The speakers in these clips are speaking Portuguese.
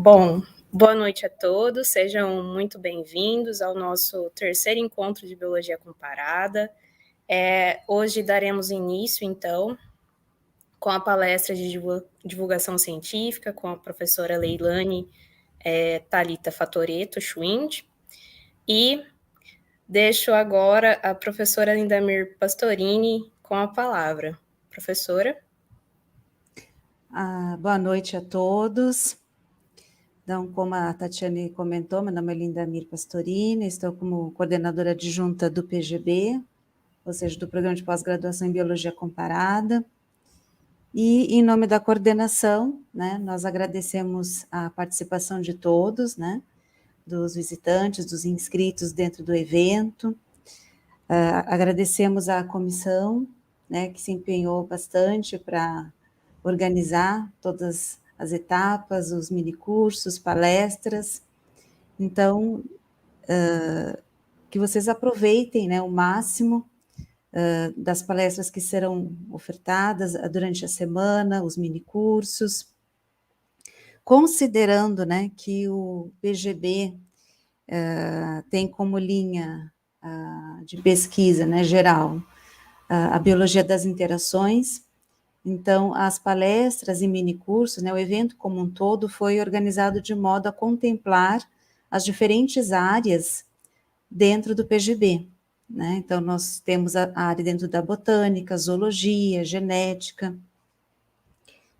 Bom, boa noite a todos, sejam muito bem-vindos ao nosso terceiro encontro de Biologia Comparada. Hoje daremos início, então, com a palestra de divulgação científica com a professora Leilane Thalita Fatoretto Schwind, e deixo agora a professora Lindamir Pastorini com a palavra. Professora? Boa noite a todos. Então, como a Tatiane comentou, meu nome é Lindamir Pastorini, estou como coordenadora adjunta do PGB, ou seja, do Programa de Pós-Graduação em Biologia Comparada. E, em nome da coordenação, né, nós agradecemos a participação de todos, né, dos visitantes, dos inscritos dentro do evento. Agradecemos à comissão, né, que se empenhou bastante para organizar todas as etapas, os minicursos, palestras. Então, que vocês aproveitem, né, o máximo das palestras que serão ofertadas durante a semana, os minicursos, considerando, né, que o PGB tem como linha de pesquisa, né, geral, a biologia das interações. Então, as palestras e minicursos, né, o evento como um todo foi organizado de modo a contemplar as diferentes áreas dentro do PGB, né? Então, nós temos a área dentro da botânica, zoologia, genética,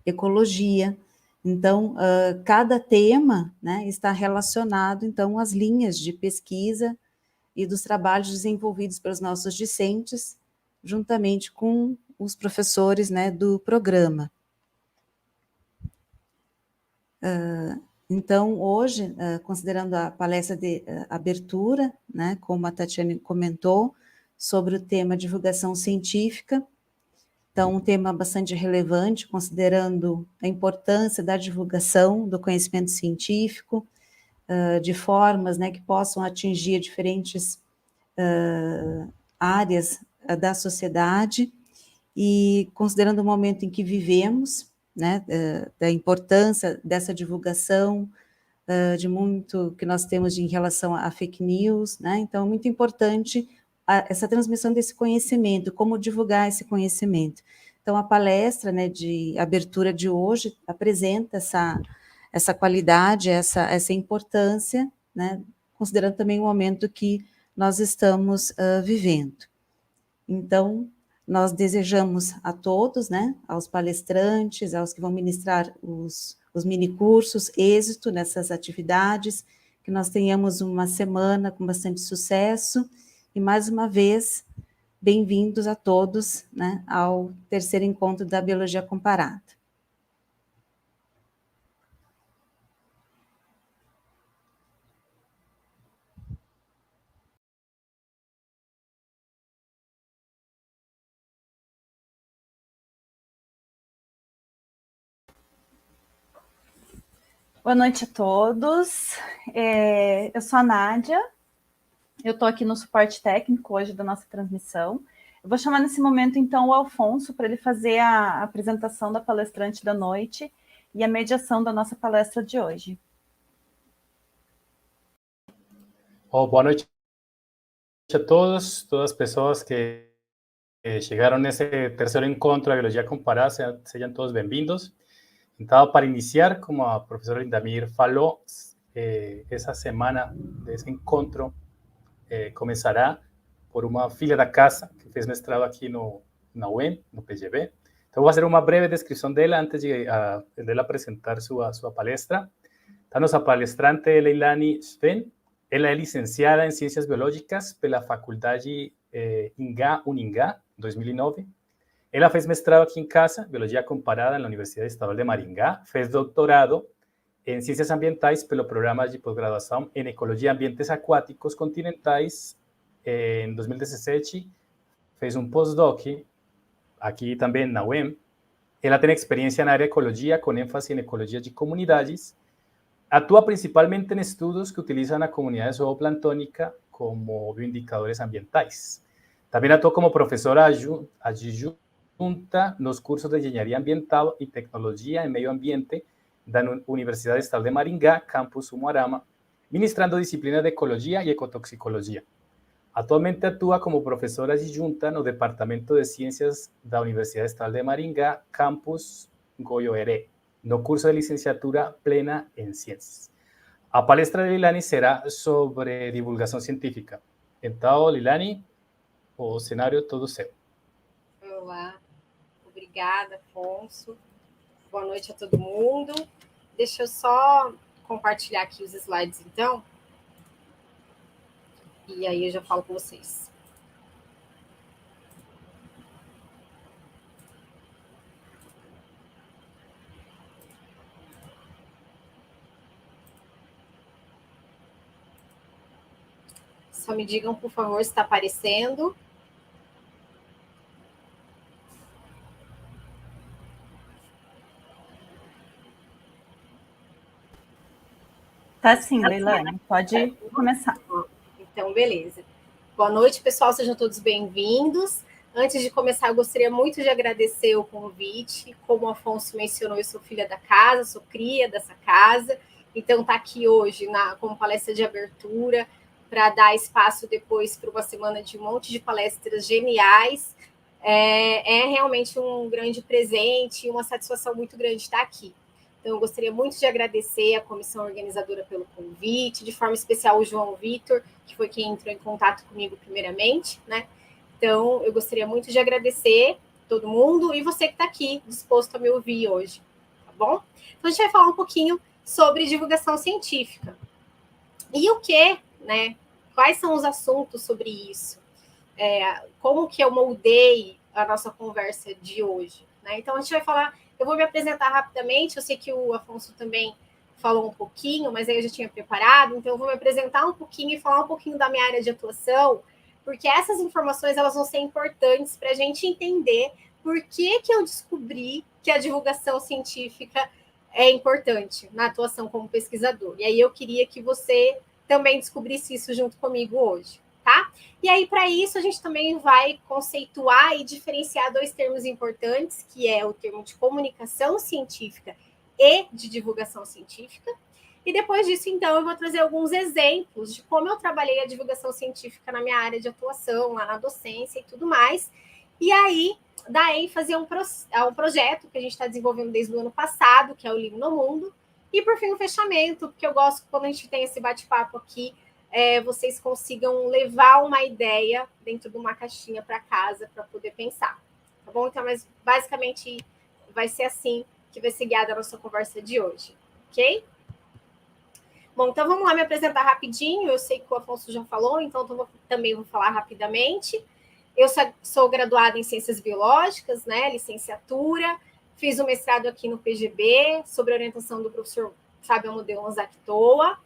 ecologia. Então, cada tema, né, está relacionado, então, às linhas de pesquisa e dos trabalhos desenvolvidos pelos nossos discentes, juntamente com os professores, né, do programa. Então, hoje, considerando a palestra de abertura, né, como a Tatiane comentou, sobre o tema divulgação científica, então, um tema bastante relevante, considerando a importância da divulgação do conhecimento científico, de formas, né, que possam atingir diferentes áreas da sociedade, e considerando o momento em que vivemos, né, da importância dessa divulgação, de muito que nós temos em relação a fake news, né, então é muito importante essa transmissão desse conhecimento, como divulgar esse conhecimento. Então, a palestra, né, de abertura de hoje apresenta essa qualidade, essa importância, né, considerando também o momento que nós estamos vivendo. Então, nós desejamos a todos, né, aos palestrantes, aos que vão ministrar os minicursos, êxito nessas atividades, que nós tenhamos uma semana com bastante sucesso, e mais uma vez, bem-vindos a todos, né, ao terceiro encontro da Biologia Comparada. Boa noite a todos, eu sou a Nádia, eu estou aqui no suporte técnico hoje da nossa transmissão. Eu vou chamar nesse momento, então, o Alfonso para ele fazer a apresentação da palestrante da noite e a mediação da nossa palestra de hoje. Boa noite a todas as pessoas que chegaram nesse terceiro encontro da Biologia Comparada, sejam todos bem-vindos. Então, para iniciar, como a professora Lindamir falou, essa semana desse encontro começará por uma filha da casa que fez mestrado aqui na UEM, no PGB. Então, vou fazer uma breve descrição dela antes de dela apresentar sua palestra. Então, nossa palestrante é Leilane Schwind. Ela é licenciada em Ciências Biológicas pela Faculdade Uningá, 2009. Ela fez mestrado aqui em casa, Biologia Comparada, na Universidade Estadual de Maringá. Fez doutorado em Ciências Ambientais pelo Programa de Pós-Graduação em Ecologia e Ambientes Aquáticos Continentais em 2017. Fez um postdoc aqui também na UEM. Ela tem experiência na área de ecologia, com ênfase em ecologia de comunidades. Atua principalmente em estudos que utilizam a comunidade zooplantônica como bioindicadores ambientais. Também atua como professora adjunta nos cursos de Engenharia Ambiental e Tecnologia em Meio Ambiente da Universidade Estadual de Maringá, campus Umuarama, ministrando disciplinas de ecologia e ecotoxicologia. Atualmente atua como professora adjunta no Departamento de Ciências da Universidade Estadual de Maringá, campus Goiôerê, no curso de licenciatura plena em Ciências. A palestra de Lilani será sobre divulgação científica. Então, Lilani, o cenário todo seu. Olá, obrigada, Afonso. Boa noite a todo mundo. Deixa eu só compartilhar aqui os slides, então. E aí eu já falo com vocês. Só me digam, por favor, se está aparecendo. Tá sim, Leilani, pode começar. Então, beleza. Boa noite, pessoal, sejam todos bem-vindos. Antes de começar, eu gostaria muito de agradecer o convite. Como o Afonso mencionou, eu sou filha da casa, sou cria dessa casa. Então, estar aqui hoje como palestra de abertura, para dar espaço depois para uma semana de um monte de palestras geniais, é realmente um grande presente e uma satisfação muito grande estar aqui. Então, eu gostaria muito de agradecer a comissão organizadora pelo convite, de forma especial o João Vitor, que foi quem entrou em contato comigo primeiramente, né? Então, eu gostaria muito de agradecer todo mundo e você que está aqui disposto a me ouvir hoje, tá bom? Então, a gente vai falar um pouquinho sobre divulgação científica. E o que, né? Quais são os assuntos sobre isso? Como que eu moldei a nossa conversa de hoje, né? Então, a gente vai falar... Eu vou me apresentar rapidamente, eu sei que o Afonso também falou um pouquinho, mas aí eu já tinha preparado, então eu vou me apresentar um pouquinho e falar um pouquinho da minha área de atuação, porque essas informações elas vão ser importantes para a gente entender por que eu descobri que a divulgação científica é importante na atuação como pesquisador. E aí eu queria que você também descobrisse isso junto comigo hoje, tá? E aí, para isso, a gente também vai conceituar e diferenciar dois termos importantes, que é o termo de comunicação científica e de divulgação científica. E depois disso, então, eu vou trazer alguns exemplos de como eu trabalhei a divulgação científica na minha área de atuação, lá na docência e tudo mais. E aí, dar ênfase a um projeto que a gente está desenvolvendo desde o ano passado, que é o Livro no Mundo. E, por fim, o fechamento, porque eu gosto, quando a gente tem esse bate-papo aqui, vocês consigam levar uma ideia dentro de uma caixinha para casa para poder pensar, tá bom? Então, mas basicamente vai ser assim que vai ser guiada a nossa conversa de hoje, ok? Bom, então vamos lá me apresentar rapidinho. Eu sei que o Afonso já falou, então também vou falar rapidamente. Eu sou graduada em Ciências Biológicas, né, licenciatura, fiz o mestrado aqui no PGB, sob a orientação do professor Fábio Amodeu Lanzactoa,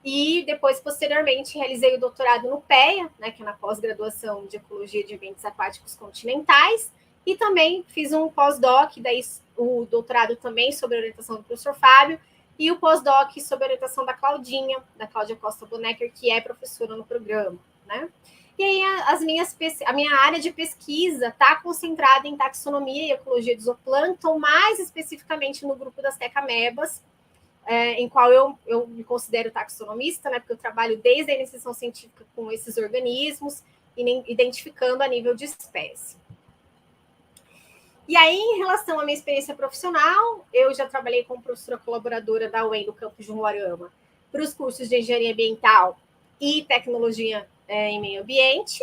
e depois, posteriormente, realizei o doutorado no PEA, né, que é na pós-graduação de Ecologia de Ambientes Aquáticos Continentais, e também fiz um pós-doc, daí o doutorado também sob a orientação do professor Fábio, e o pós-doc sob a orientação da Claudinha, da Cláudia Costa Bonecker, que é professora no programa, né? E aí a minha área de pesquisa está concentrada em taxonomia e ecologia de zooplâncton, mais especificamente no grupo das tecamebas, em qual eu me considero taxonomista, né, porque eu trabalho desde a iniciação científica com esses organismos, identificando a nível de espécie. E aí, em relação à minha experiência profissional, eu já trabalhei como professora colaboradora da UEM do campus de Umuarama para os cursos de Engenharia Ambiental e Tecnologia em Meio Ambiente.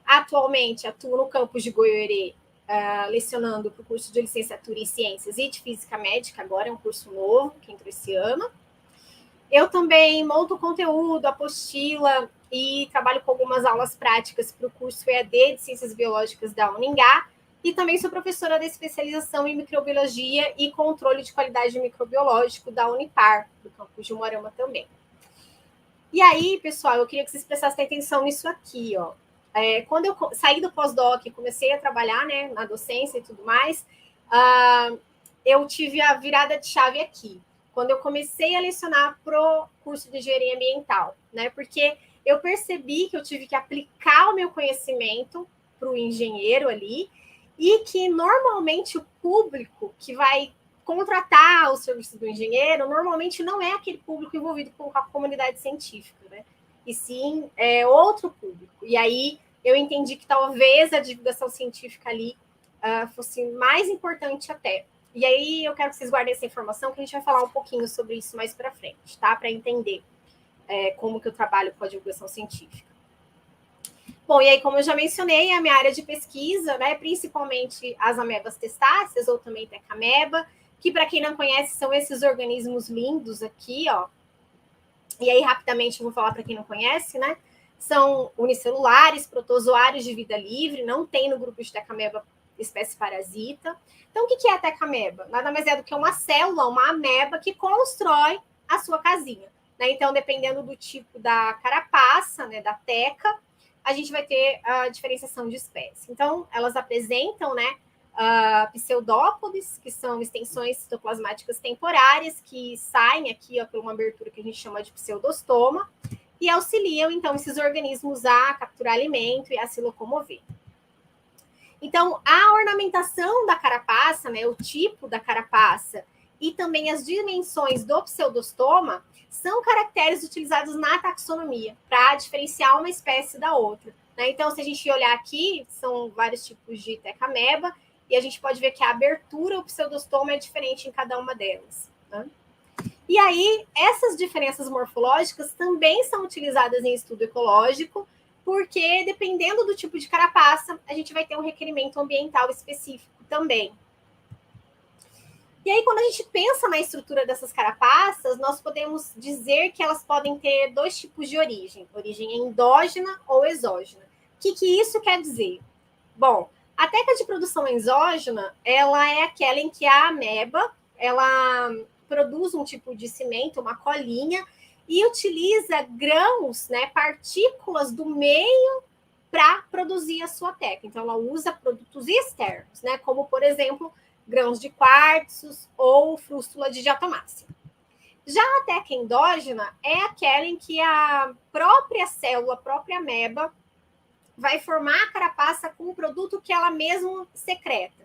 Atualmente, atuo no campus de Goiôerê, lecionando para o curso de licenciatura em Ciências e de Física Médica, agora é um curso novo, que entrou esse ano. Eu também monto conteúdo, apostila e trabalho com algumas aulas práticas para o curso EAD de Ciências Biológicas da Uningá, e também sou professora de especialização em Microbiologia e Controle de Qualidade Microbiológico da Unipar, do campus de Umuarama também. E aí, pessoal, eu queria que vocês prestassem atenção nisso aqui, ó. Quando eu saí do pós-doc e comecei a trabalhar, né, na docência e tudo mais, eu tive a virada de chave aqui, quando eu comecei a lecionar pro curso de Engenharia Ambiental, né, porque eu percebi que eu tive que aplicar o meu conhecimento para o engenheiro ali, e que normalmente o público que vai contratar os serviços do engenheiro normalmente não é aquele público envolvido com a comunidade científica, né? E sim outro público. E aí eu entendi que talvez a divulgação científica ali fosse mais importante até. E aí eu quero que vocês guardem essa informação, que a gente vai falar um pouquinho sobre isso mais para frente, tá? Para entender como que eu trabalho com a divulgação científica. Bom, e aí, como eu já mencionei, a minha área de pesquisa, né, principalmente as amebas testáceas, ou também tecameba, que, para quem não conhece, são esses organismos lindos aqui, ó. E aí, rapidamente, eu vou falar para quem não conhece, né? São unicelulares, protozoários de vida livre, não tem no grupo de tecameba espécie parasita. Então, o que é a tecameba? Nada mais é do que uma célula, uma ameba, que constrói a sua casinha, né? Então, dependendo do tipo da carapaça, né, da teca, a gente vai ter a diferenciação de espécie. Então, elas apresentam, né, pseudópodes, que são extensões citoplasmáticas temporárias, que saem aqui, ó, por uma abertura que a gente chama de pseudostoma, e auxiliam, então, esses organismos a capturar alimento e a se locomover. Então, a ornamentação da carapaça, né, o tipo da carapaça, e também as dimensões do pseudostoma são caracteres utilizados na taxonomia para diferenciar uma espécie da outra, né? Então, se a gente olhar aqui, são vários tipos de tecameba, e a gente pode ver que a abertura, o pseudostoma, é diferente em cada uma delas, né? E aí, essas diferenças morfológicas também são utilizadas em estudo ecológico, porque, dependendo do tipo de carapaça, a gente vai ter um requerimento ambiental específico também. E aí, quando a gente pensa na estrutura dessas carapaças, nós podemos dizer que elas podem ter dois tipos de origem endógena ou exógena. O que isso quer dizer? Bom, a teca de produção exógena, ela é aquela em que a ameba, ela produz um tipo de cimento, uma colinha, e utiliza grãos, né, partículas do meio para produzir a sua teca. Então, ela usa produtos externos, né, como, por exemplo, grãos de quartzos ou frústula de diatomácea. Já a teca endógena é aquela em que a própria célula, a própria ameba, vai formar a carapaça com um produto que ela mesma secreta.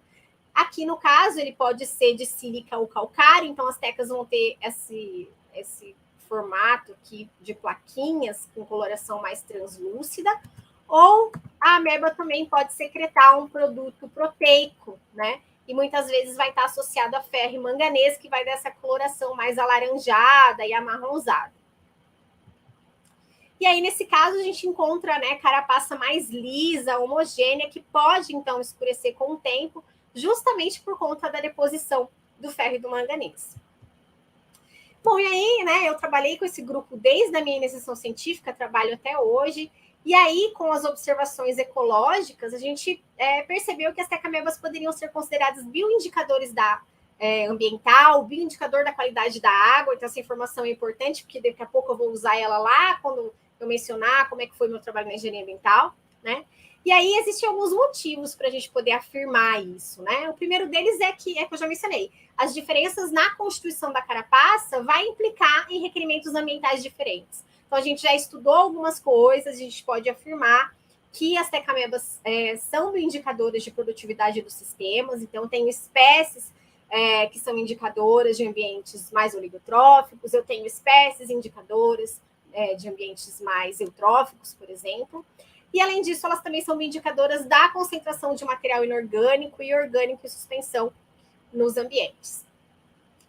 Aqui, no caso, ele pode ser de sílica ou calcário, então as tecas vão ter esse formato aqui de plaquinhas com coloração mais translúcida, ou a ameba também pode secretar um produto proteico, né? E muitas vezes vai estar associado a ferro e manganês, que vai dar essa coloração mais alaranjada e amarronzada. E aí, nesse caso, a gente encontra, né, carapaça mais lisa, homogênea, que pode, então, escurecer com o tempo, justamente por conta da deposição do ferro e do manganês. Bom, e aí, né, eu trabalhei com esse grupo desde a minha iniciação científica, trabalho até hoje, e aí, com as observações ecológicas, a gente percebeu que as tecamebas poderiam ser consideradas bioindicadores ambiental, bioindicador da qualidade da água. Então, essa informação é importante, porque daqui a pouco eu vou usar ela lá, quando eu mencionar como é que foi meu trabalho na engenharia ambiental, né? E aí, existem alguns motivos para a gente poder afirmar isso, né? O primeiro deles é que eu já mencionei, as diferenças na constituição da carapaça vai implicar em requerimentos ambientais diferentes. Então, a gente já estudou algumas coisas, a gente pode afirmar que as tecamebas são bioindicadoras de produtividade dos sistemas, então tem espécies que são indicadoras de ambientes mais oligotróficos, eu tenho espécies indicadoras de ambientes mais eutróficos, por exemplo. E, além disso, elas também são indicadoras da concentração de material inorgânico e orgânico em suspensão nos ambientes.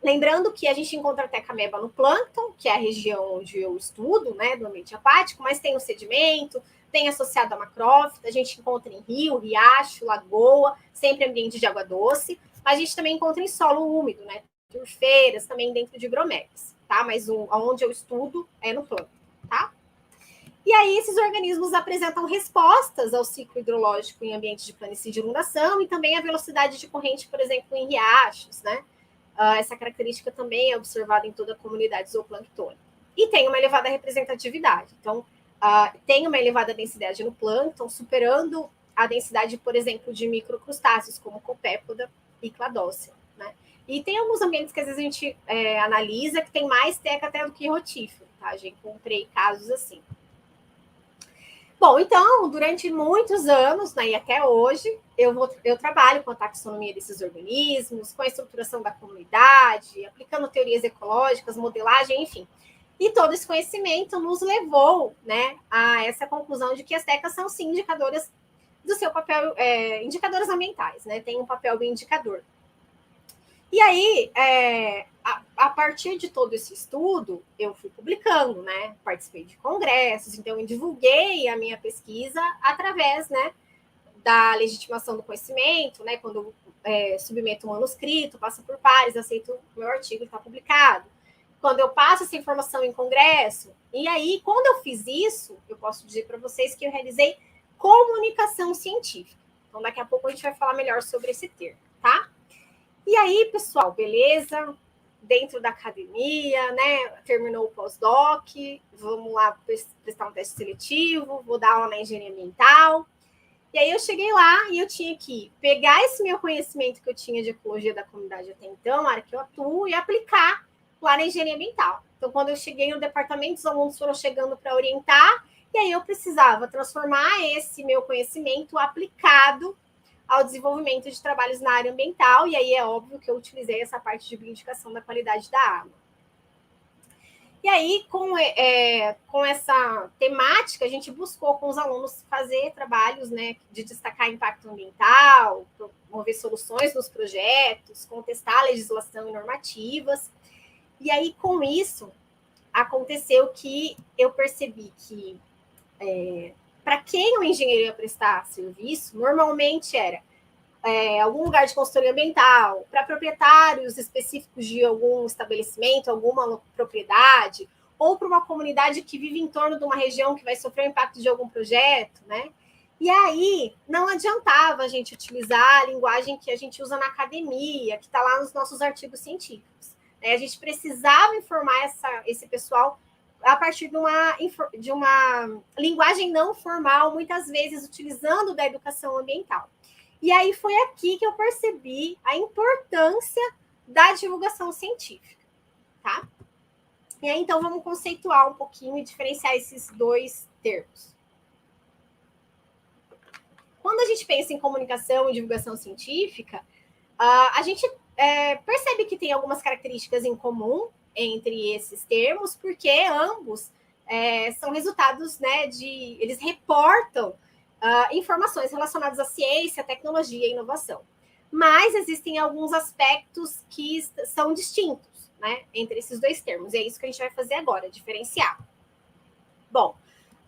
Lembrando que a gente encontra a tecameba no plâncton, que é a região onde eu estudo, né, do ambiente aquático, mas tem o sedimento, tem associado a macrófita, a gente encontra em rio, riacho, lagoa, sempre ambiente de água doce. A gente também encontra em solo úmido, né, turfeiras, também dentro de bromélias, tá? Mas onde eu estudo é no plâncton, tá? E aí, esses organismos apresentam respostas ao ciclo hidrológico em ambientes de planície de inundação e também a velocidade de corrente, por exemplo, em riachos, né? Essa característica também é observada em toda a comunidade zooplânctônica. E tem uma elevada representatividade. Então, tem uma elevada densidade no plâncton, superando a densidade, por exemplo, de microcrustáceos, como copépoda e cladócea, né? E tem alguns ambientes que às vezes a gente analisa que tem mais teca até do que rotífero, tá? Já encontrei casos assim. Bom, então, durante muitos anos, né, e até hoje, eu trabalho com a taxonomia desses organismos, com a estruturação da comunidade, aplicando teorias ecológicas, modelagem, enfim. E todo esse conhecimento nos levou, né, a essa conclusão de que as tecas são, sim, indicadoras do seu papel, indicadoras ambientais, né, tem um papel bem indicador. E aí, a partir de todo esse estudo, eu fui publicando, né, participei de congressos, então eu divulguei a minha pesquisa através, né, da legitimação do conhecimento, né, quando eu submeto um manuscrito, passo por pares, aceito o meu artigo está publicado. Quando eu passo essa informação em congresso, e aí, quando eu fiz isso, eu posso dizer para vocês que eu realizei comunicação científica. Então, daqui a pouco a gente vai falar melhor sobre esse termo, tá? E aí, pessoal, beleza? Dentro da academia, né? Terminou o pós-doc, vamos lá prestar um teste seletivo, vou dar aula na engenharia ambiental. E aí eu cheguei lá e eu tinha que pegar esse meu conhecimento que eu tinha de ecologia da comunidade até então, na área que eu atuo, e aplicar lá na engenharia ambiental. Então, quando eu cheguei no departamento, os alunos foram chegando para orientar, e aí eu precisava transformar esse meu conhecimento aplicado ao desenvolvimento de trabalhos na área ambiental, e aí é óbvio que eu utilizei essa parte de bioindicação da qualidade da água. E aí, com essa temática, a gente buscou com os alunos fazer trabalhos, né, de destacar impacto ambiental, promover soluções nos projetos, contestar a legislação e normativas. E aí, com isso, aconteceu que eu percebi que, para quem o engenheiro ia prestar serviço, normalmente era algum lugar de consultoria ambiental, para proprietários específicos de algum estabelecimento, alguma propriedade, ou para uma comunidade que vive em torno de uma região que vai sofrer o impacto de algum projeto, né? E aí, não adiantava a gente utilizar a linguagem que a gente usa na academia, que está lá nos nossos artigos científicos. A gente precisava informar esse pessoal a partir de uma linguagem não formal, muitas vezes utilizando da educação ambiental. E aí foi aqui que eu percebi a importância da divulgação científica, tá? E aí, então, vamos conceituar um pouquinho e diferenciar esses dois termos. Quando a gente pensa em comunicação e divulgação científica, a gente percebe que tem algumas características em comum entre esses termos, porque ambos são resultados, né, eles reportam informações relacionadas à ciência, tecnologia e inovação. Mas existem alguns aspectos que são distintos, né, entre esses dois termos. E é isso que a gente vai fazer agora, diferenciar. Bom,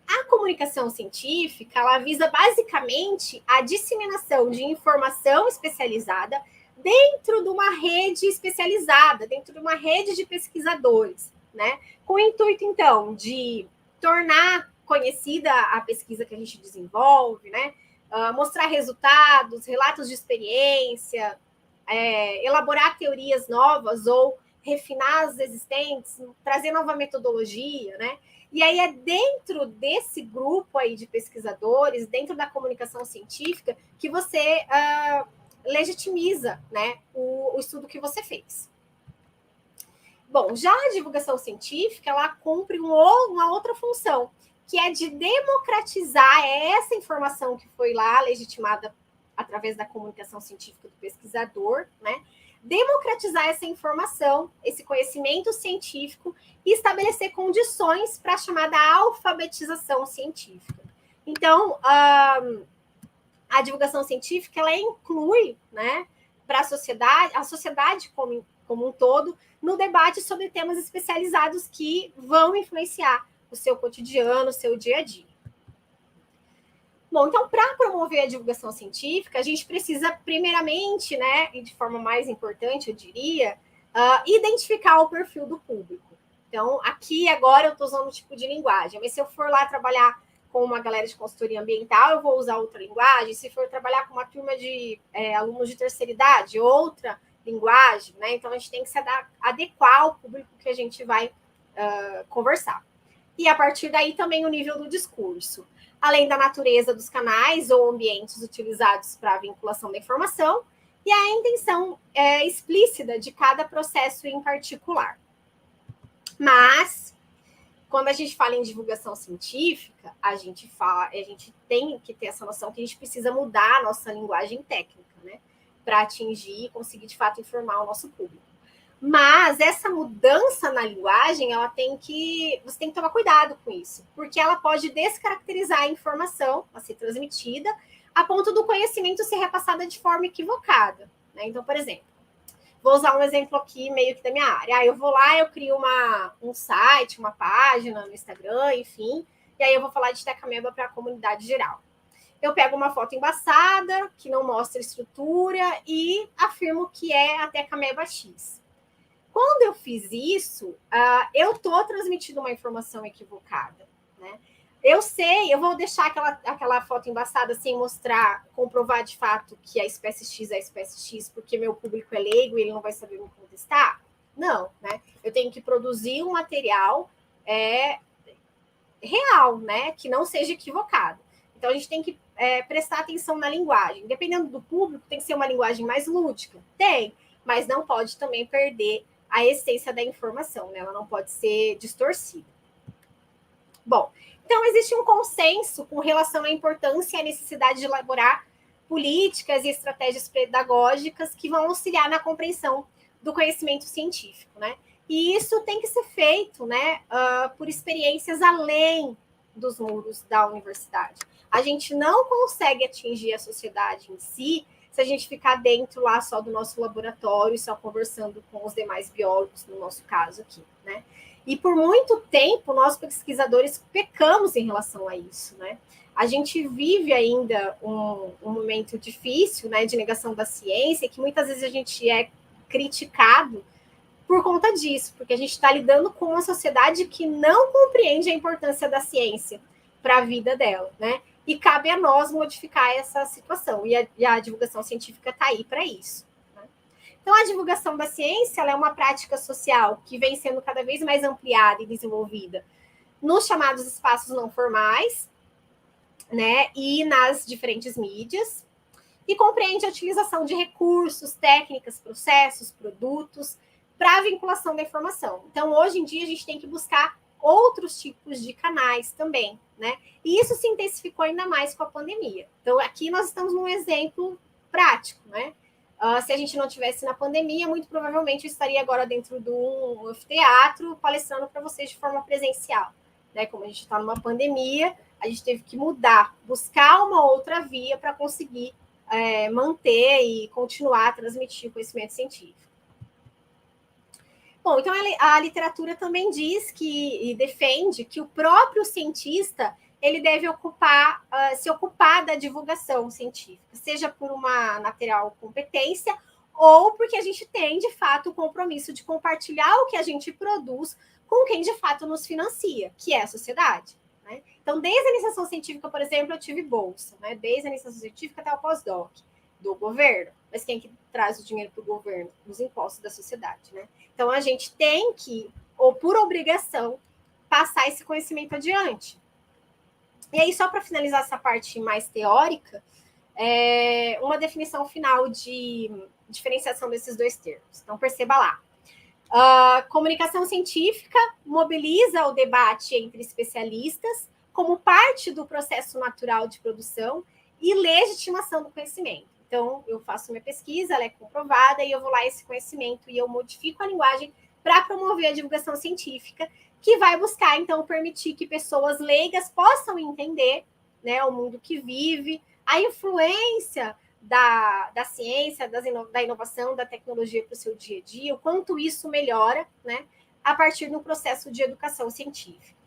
a comunicação científica, ela visa basicamente a disseminação de informação especializada dentro de uma rede especializada, dentro de uma rede de pesquisadores, né? Com o intuito, então, de tornar conhecida a pesquisa que a gente desenvolve, né? Mostrar resultados, relatos de experiência, elaborar teorias novas ou refinar as existentes, trazer nova metodologia, né? E aí é dentro desse grupo aí de pesquisadores, dentro da comunicação científica, que você legitimiza, né, o estudo que você fez. Bom, já a divulgação científica, ela cumpre uma outra função, que é de democratizar essa informação que foi lá legitimada através da comunicação científica do pesquisador, né? Democratizar essa informação, esse conhecimento científico e estabelecer condições para a chamada alfabetização científica. Então, a divulgação científica, ela inclui, né, para a sociedade como um todo, no debate sobre temas especializados que vão influenciar o seu cotidiano, o seu dia a dia. Bom, então, para promover a divulgação científica, a gente precisa, primeiramente, né, e de forma mais importante, eu diria, identificar o perfil do público. Então, aqui, agora, eu estou usando um tipo de linguagem, mas se eu for lá trabalhar com uma galera de consultoria ambiental, eu vou usar outra linguagem. Se for trabalhar com uma turma de alunos de terceira idade, outra linguagem, né? Então, a gente tem que se adequar ao público que a gente vai conversar. E, a partir daí, também o nível do discurso. Além da natureza dos canais ou ambientes utilizados para a vinculação da informação e a intenção explícita de cada processo em particular. Mas quando a gente fala em divulgação científica, a gente tem que ter essa noção que a gente precisa mudar a nossa linguagem técnica, né? Para atingir e conseguir, de fato, informar o nosso público. Mas essa mudança na linguagem, você tem que tomar cuidado com isso, porque ela pode descaracterizar a informação a ser transmitida a ponto do conhecimento ser repassado de forma equivocada, né? Então, por exemplo, vou usar um exemplo aqui meio que da minha área. Eu vou lá, eu crio um site, uma página no Instagram, enfim, e aí eu vou falar de Tecameba para a comunidade geral. Eu pego uma foto embaçada, que não mostra estrutura, e afirmo que é a Tecameba X. Quando eu fiz isso, eu estou transmitindo uma informação equivocada, né? Eu vou deixar aquela foto embaçada sem mostrar, comprovar de fato que a espécie X é a espécie X, porque meu público é leigo e ele não vai saber me contestar? Não, né? Eu tenho que produzir um material real, né? Que não seja equivocado. Então, a gente tem que prestar atenção na linguagem. Dependendo do público, tem que ser uma linguagem mais lúdica? Tem, mas não pode também perder a essência da informação, né? Ela não pode ser distorcida. Bom, então existe um consenso com relação à importância e à necessidade de elaborar políticas e estratégias pedagógicas que vão auxiliar na compreensão do conhecimento científico, né? E isso tem que ser feito, né, por experiências além dos muros da universidade. A gente não consegue atingir a sociedade em si se a gente ficar dentro lá só do nosso laboratório, só conversando com os demais biólogos, no nosso caso aqui, né? E por muito tempo, nós pesquisadores pecamos em relação a isso, né? A gente vive ainda um momento difícil, né, de negação da ciência, que muitas vezes a gente é criticado por conta disso, porque a gente está lidando com uma sociedade que não compreende a importância da ciência para a vida dela, né? E cabe a nós modificar essa situação, e a divulgação científica está aí para isso. Né? Então, a divulgação da ciência ela é uma prática social que vem sendo cada vez mais ampliada e desenvolvida nos chamados espaços não formais, né, e nas diferentes mídias, e compreende a utilização de recursos, técnicas, processos, produtos, para a vinculação da informação. Então, hoje em dia, a gente tem que buscar outros tipos de canais também, né? E isso se intensificou ainda mais com a pandemia. Então, aqui nós estamos num exemplo prático, né? Se a gente não tivesse na pandemia, muito provavelmente eu estaria agora dentro de um anfiteatro palestrando para vocês de forma presencial, né? Como a gente está numa pandemia, a gente teve que mudar, buscar uma outra via para conseguir manter e continuar a transmitir o conhecimento científico. Bom, então a literatura também diz e defende que o próprio cientista ele deve se ocupar da divulgação científica, seja por uma natural competência ou porque a gente tem, de fato, o compromisso de compartilhar o que a gente produz com quem, de fato, nos financia, que é a sociedade. Né? Então, desde a iniciação científica, por exemplo, eu tive bolsa, né? Desde a iniciação científica até o pós-doc do governo. Mas quem que traz o dinheiro para o governo? Os impostos da sociedade, né? Então, a gente tem que, ou por obrigação, passar esse conhecimento adiante. E aí, só para finalizar essa parte mais teórica, uma definição final de diferenciação desses dois termos. Então, perceba lá. Comunicação científica mobiliza o debate entre especialistas como parte do processo natural de produção e legitimação do conhecimento. Então, eu faço minha pesquisa, ela é comprovada, e eu vou lá esse conhecimento e eu modifico a linguagem para promover a divulgação científica, que vai buscar, então, permitir que pessoas leigas possam entender, né, o mundo que vive, a influência da ciência, da inovação, da tecnologia para o seu dia a dia, o quanto isso melhora, né, a partir do processo de educação científica.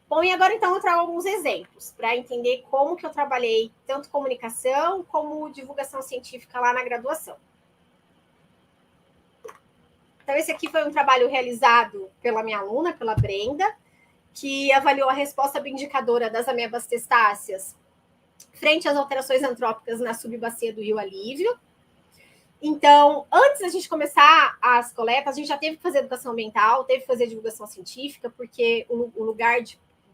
Bom, e agora, então, eu trago alguns exemplos para entender como que eu trabalhei tanto comunicação como divulgação científica lá na graduação. Então, esse aqui foi um trabalho realizado pela minha aluna, pela Brenda, que avaliou a resposta bioindicadora das amebas testáceas frente às alterações antrópicas na subbacia do Rio Alívio. Então, antes da gente começar as coletas, a gente já teve que fazer educação ambiental, teve que fazer divulgação científica, porque o lugar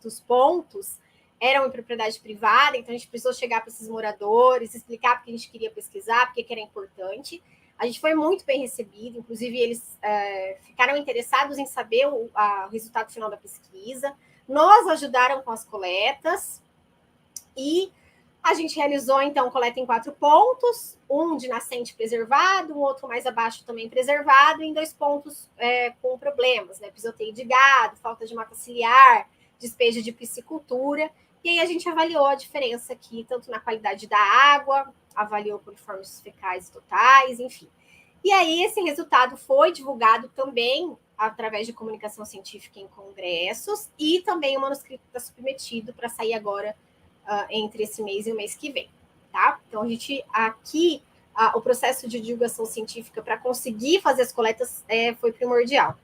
dos pontos eram em propriedade privada, então a gente precisou chegar para esses moradores, explicar porque a gente queria pesquisar, porque que era importante. A gente foi muito bem recebido, inclusive eles ficaram interessados em saber o resultado final da pesquisa, nos ajudaram com as coletas, e a gente realizou, então, coleta em 4 pontos, um de nascente preservado, um outro mais abaixo também preservado, e em 2 pontos com problemas, né? Pisoteio de gado, falta de mata ciliar, despejo de piscicultura, e aí a gente avaliou a diferença aqui, tanto na qualidade da água, avaliou coliformes fecais totais, enfim. E aí esse resultado foi divulgado também através de comunicação científica em congressos, e também o manuscrito está submetido para sair agora entre esse mês e o mês que vem, tá? Então, a gente aqui, o processo de divulgação científica para conseguir fazer as coletas foi primordial.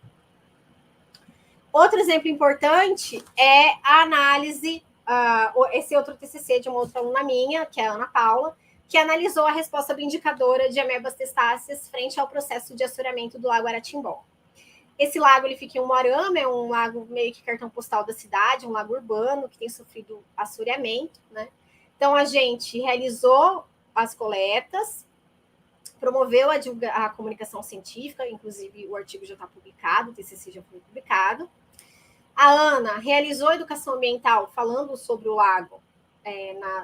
Outro exemplo importante é a análise, esse outro TCC de uma outra aluna minha, que é a Ana Paula, que analisou a resposta bioindicadora de amebas testáceas frente ao processo de assoreamento do Lago Aratimbó. Esse lago ele fica em Umuarama, é um lago meio que cartão postal da cidade, um lago urbano que tem sofrido assoreamento, né? Então, a gente realizou as coletas, promoveu a comunicação científica, inclusive o artigo já está publicado, o TCC já foi publicado. A Ana realizou educação ambiental falando sobre o lago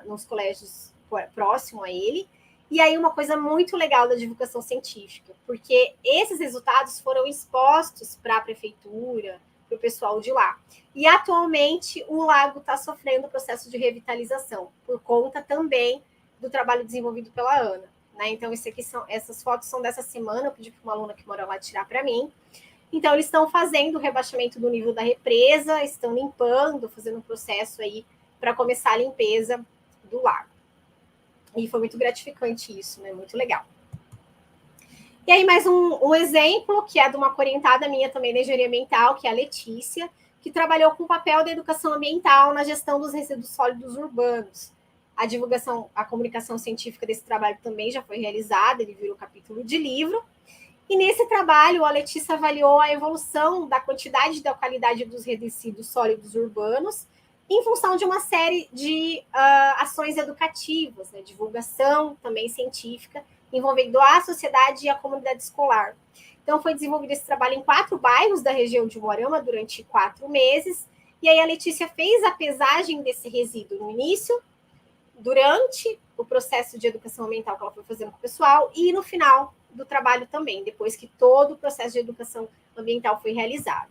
nos colégios próximos a ele. E aí uma coisa muito legal da divulgação científica, porque esses resultados foram expostos para a prefeitura, para o pessoal de lá. E atualmente o lago está sofrendo processo de revitalização, por conta também do trabalho desenvolvido pela Ana, né? Então, essas fotos são dessa semana, eu pedi para uma aluna que mora lá tirar para mim. Então, eles estão fazendo o rebaixamento do nível da represa, estão limpando, fazendo um processo aí para começar a limpeza do lago. E foi muito gratificante isso, né? Muito legal. E aí, mais um exemplo, que é de uma orientada minha também da engenharia ambiental, que é a Letícia, que trabalhou com o papel da educação ambiental na gestão dos resíduos sólidos urbanos. A divulgação, a comunicação científica desse trabalho também já foi realizada, ele virou capítulo de livro. E nesse trabalho, a Letícia avaliou a evolução da quantidade e da qualidade dos resíduos sólidos urbanos em função de uma série de ações educativas, né, divulgação também científica, envolvendo a sociedade e a comunidade escolar. Então, foi desenvolvido esse trabalho em 4 bairros da região de Umuarama durante 4 meses, e aí a Letícia fez a pesagem desse resíduo no início, durante o processo de educação ambiental que ela foi fazendo com o pessoal, e no final do trabalho também, depois que todo o processo de educação ambiental foi realizado.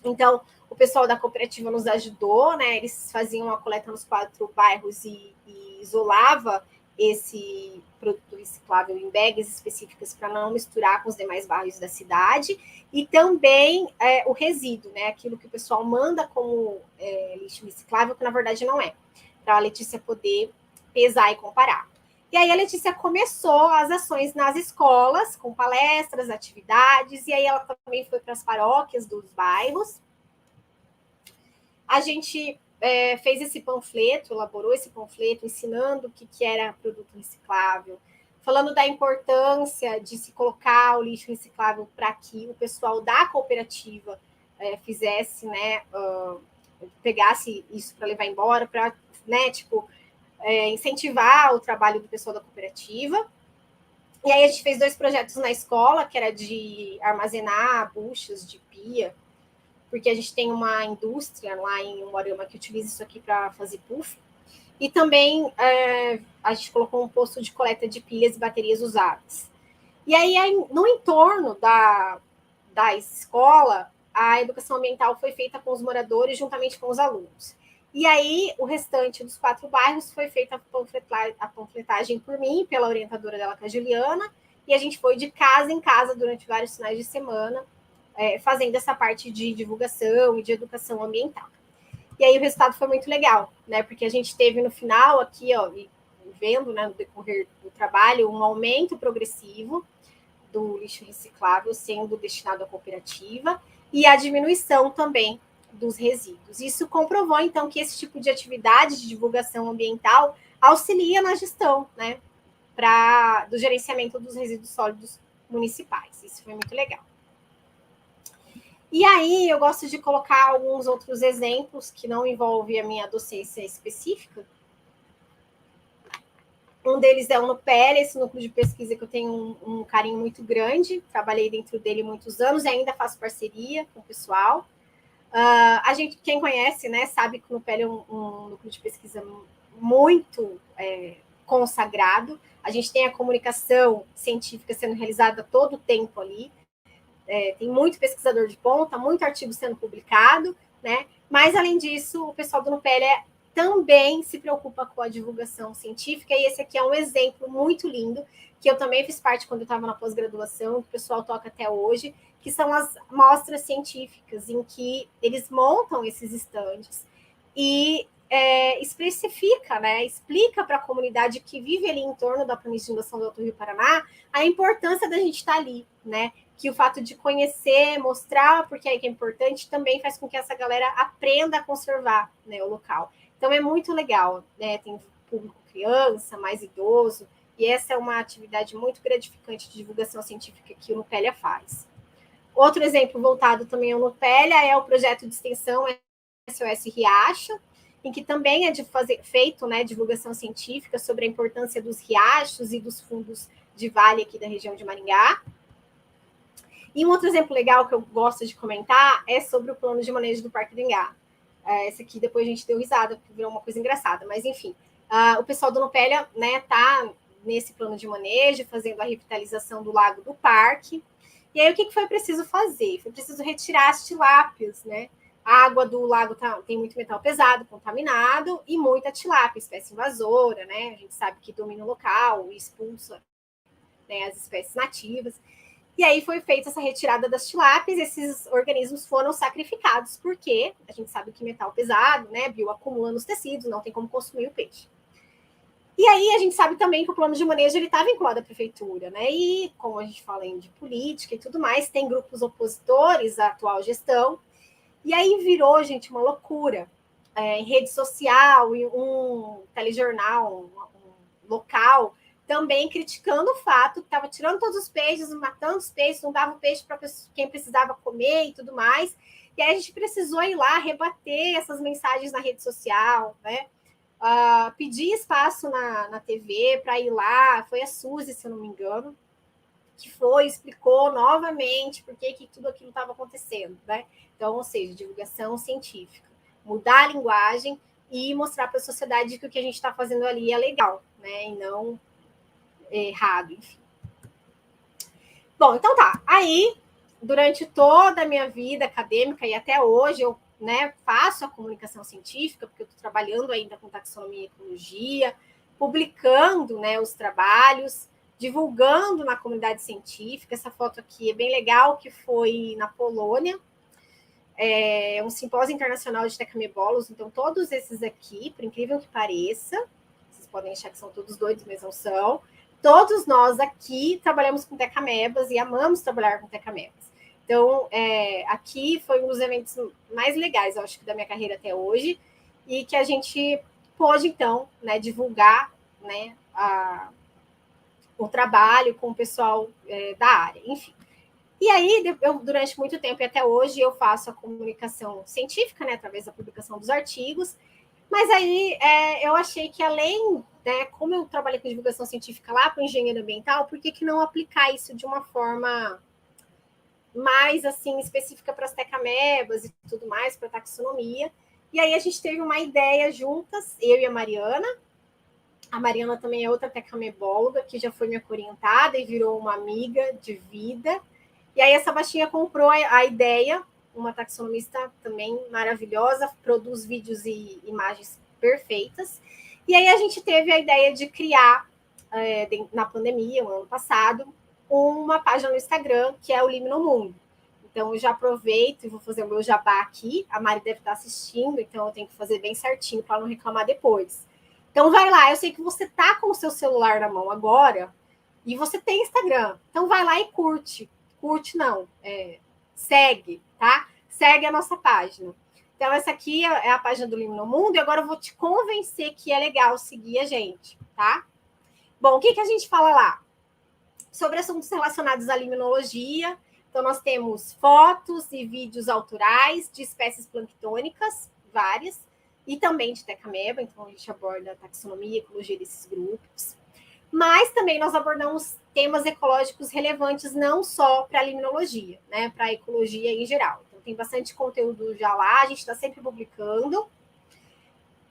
Então, o pessoal da cooperativa nos ajudou, né? Eles faziam a coleta nos 4 bairros e isolava esse produto reciclável em bags específicas para não misturar com os demais bairros da cidade, e também o resíduo, né? Aquilo que o pessoal manda como lixo reciclável, que na verdade não é, para a Letícia poder pesar e comparar. E aí a Letícia começou as ações nas escolas, com palestras, atividades, e aí ela também foi para as paróquias dos bairros. A gente fez esse panfleto, elaborou esse panfleto, ensinando o que era produto reciclável, falando da importância de se colocar o lixo reciclável para que o pessoal da cooperativa fizesse, né, pegasse isso para levar embora, para, né, tipo, incentivar o trabalho do pessoal da cooperativa. E aí a gente fez 2 projetos na escola, que era de armazenar buchas de pia, porque a gente tem uma indústria lá em Umuarama que utiliza isso aqui para fazer puff. E também a gente colocou um posto de coleta de pilhas e baterias usadas. E aí, no entorno da escola, a educação ambiental foi feita com os moradores, juntamente com os alunos. E aí, o restante dos 4 bairros foi feita a panfletagem por mim, pela orientadora dela, que é a Juliana, e a gente foi de casa em casa durante vários finais de semana, fazendo essa parte de divulgação e de educação ambiental. E aí o resultado foi muito legal, né? Porque a gente teve no final aqui, ó, vendo, né, no decorrer do trabalho, um aumento progressivo do lixo reciclável sendo destinado à cooperativa e a diminuição também dos resíduos. Isso comprovou, então, que esse tipo de atividade de divulgação ambiental auxilia na gestão, né, do gerenciamento dos resíduos sólidos municipais. Isso foi muito legal. E aí, eu gosto de colocar alguns outros exemplos que não envolvem a minha docência específica. Um deles é o NUPEL, esse núcleo de pesquisa que eu tenho um carinho muito grande, trabalhei dentro dele muitos anos e ainda faço parceria com o pessoal. A gente, quem conhece, né, sabe que o NUPEL é um núcleo de pesquisa muito consagrado. A gente tem a comunicação científica sendo realizada todo o tempo ali. Tem muito pesquisador de ponta, muito artigo sendo publicado, né? Mas, além disso, o pessoal do NUPEL também se preocupa com a divulgação científica, e esse aqui é um exemplo muito lindo, que eu também fiz parte quando eu estava na pós-graduação, que o pessoal toca até hoje, que são as mostras científicas, em que eles montam esses estandes e especifica, né, explica para a comunidade que vive ali em torno da planície de inundação do Alto Rio Paraná a importância da gente estar ali, né, que o fato de conhecer, mostrar porque é que é importante, também faz com que essa galera aprenda a conservar, né, o local. Então é muito legal, né, tem público criança, mais idoso, e essa é uma atividade muito gratificante de divulgação científica que o Nupélia faz. Outro exemplo voltado também ao Nupélia é o projeto de extensão SOS Riacho, em que também é feito, né, divulgação científica sobre a importância dos riachos e dos fundos de vale aqui da região de Maringá. E um outro exemplo legal que eu gosto de comentar é sobre o plano de manejo do Parque do Ingá. Esse aqui depois a gente deu risada, porque virou uma coisa engraçada, mas enfim. O pessoal do Nupélia, né, tá nesse plano de manejo, fazendo a revitalização do lago do parque. E aí o que foi preciso fazer? Foi preciso retirar as tilápias, né? A água do lago tem muito metal pesado, contaminado, e muita tilápia, espécie invasora, né? A gente sabe que domina o local e expulsa, né, as espécies nativas. E aí foi feita essa retirada das tilápias, esses organismos foram sacrificados, porque a gente sabe que metal pesado, né, bioacumula nos tecidos, não tem como consumir o peixe. E aí a gente sabe também que o plano de manejo está vinculado à prefeitura, né? E como a gente fala de política e tudo mais, tem grupos opositores à atual gestão. E aí virou, gente, uma loucura. Em rede social, e um telejornal, um local, também criticando o fato que estava tirando todos os peixes, matando os peixes, não dava o peixe para quem precisava comer e tudo mais. E aí a gente precisou ir lá rebater essas mensagens na rede social, né? Pedir espaço na TV para ir lá. Foi a Suzy, se eu não me engano, que explicou novamente por que tudo aquilo estava acontecendo, né? Então, ou seja, divulgação científica, mudar a linguagem e mostrar para a sociedade que o que a gente está fazendo ali é legal, né? E não errado, enfim. Bom, então tá. Aí, durante toda a minha vida acadêmica e até hoje, eu, né, faço a comunicação científica, porque eu estou trabalhando ainda com taxonomia e ecologia, publicando, né, os trabalhos, divulgando na comunidade científica. Essa foto aqui é bem legal, que foi na Polônia, um simpósio internacional de tecamebolos. Então, todos esses aqui, por incrível que pareça, vocês podem achar que são todos doidos, mas não são. Todos nós aqui trabalhamos com tecamebas e amamos trabalhar com tecamebas. Então, aqui foi um dos eventos mais legais, eu acho, da minha carreira até hoje, e que a gente pôde, então, né, divulgar, né, o trabalho com o pessoal da área, enfim. E aí, eu, durante muito tempo e até hoje, eu faço a comunicação científica, né, através da publicação dos artigos, mas aí eu achei que, além, né, como eu trabalhei com divulgação científica lá para o engenheiro ambiental, por que não aplicar isso de uma forma mais assim específica para as tecamebas e tudo mais, para a taxonomia? E aí a gente teve uma ideia juntas, eu e a Mariana. A Mariana também é outra tecamebóloga, que já foi minha orientada e virou uma amiga de vida. E aí essa baixinha comprou a ideia, uma taxonomista também maravilhosa, produz vídeos e imagens perfeitas. E aí a gente teve a ideia de criar, na pandemia, no ano passado, uma página no Instagram, que é o Lime no Mundo. Então, eu já aproveito e vou fazer o meu jabá aqui. A Mari deve estar assistindo, então eu tenho que fazer bem certinho para não reclamar depois. Então, vai lá. Eu sei que você está com o seu celular na mão agora e você tem Instagram. Então, vai lá e curte. Curte não, segue, tá? Segue a nossa página. Então, essa aqui é a página do Lime no Mundo, e agora eu vou te convencer que é legal seguir a gente, tá? Bom, o que a gente fala lá? Sobre assuntos relacionados à limnologia. Então, nós temos fotos e vídeos autorais de espécies planctônicas, várias, e também de tecameba. Então, a gente aborda a taxonomia e ecologia desses grupos. mas também nós abordamos temas ecológicos relevantes não só para a limnologia, né, para a ecologia em geral. Então, tem bastante conteúdo já lá, a gente está sempre publicando.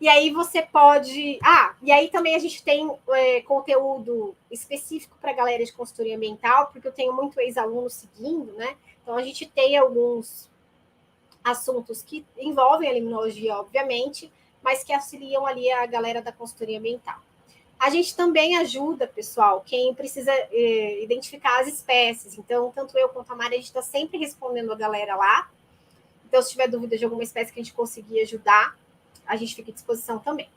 E aí você pode... e aí também a gente tem conteúdo específico para a galera de consultoria ambiental, porque eu tenho muito ex-aluno seguindo, né? Então, a gente tem alguns assuntos que envolvem a limnologia, obviamente, mas que auxiliam ali a galera da consultoria ambiental. A gente também ajuda, pessoal, quem precisa identificar as espécies. Então, tanto eu quanto a Mari, a gente está sempre respondendo a galera lá. Então, se tiver dúvida de alguma espécie que a gente conseguir ajudar, a gente fica à disposição também.